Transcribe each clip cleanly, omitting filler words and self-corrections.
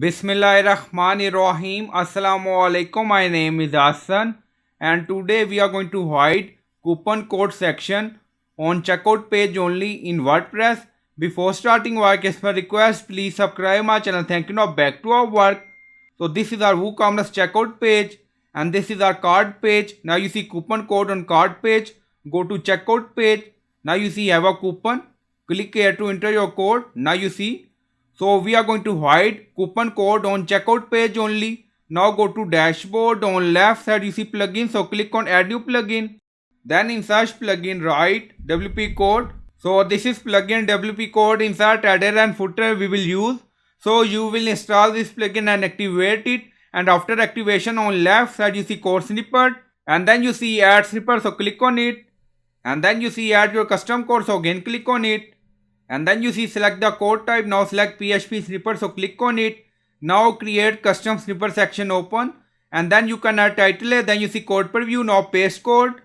Bismillahirrahmanirrahim. Assalamu alaikum. My name is Hassan and today we are going to hide coupon code section on checkout page only in WordPress. Before starting work, as per request, please subscribe my channel. Thank you. Now back to our work. So this is our WooCommerce checkout page and this is our cart page. Now you see coupon code on cart page. Go to checkout page. Now you see have a coupon. Click here to enter your code. Now you see. So we are going to hide coupon code on checkout page only. Now go to dashboard. On left side you see plugin. So click on add new plugin. Then insert plugin, write WP code. So this is plugin WP code. Insert header and footer we will use. So you will install this plugin and activate it. And after activation on left side you see code snippet. And then you see add snippet. So click on it. And then you see add your custom code. So again click on it. And then you see select the code type. Now select PHP snippet. So click on it. Now create custom snippet section open. And then you can add title. Then you see code preview. Now paste code.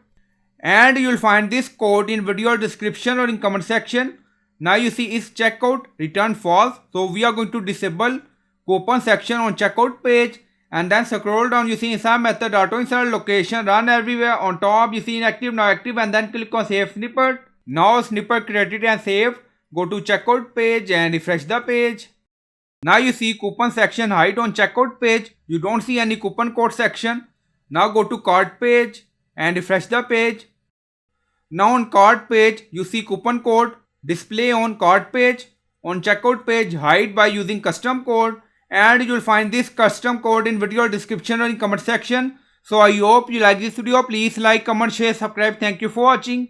And you will find this code in video description or in comment section. Now you see is checkout return false. So we are going to disable coupon section on checkout page. And then scroll down, you see insert method, auto insert location, run everywhere. On top you see inactive, now active, and then click on save snippet. Now snippet created and saved. Go to checkout page and refresh the page. Now you see coupon section hide on checkout page. You don't see any coupon code section. Now go to cart page and refresh the page. Now on cart page you see coupon code display on cart page. On checkout page hide by using custom code. And you will find this custom code in video description or in comment section. So I hope you like this video. Please like, comment, share, subscribe. Thank you for watching.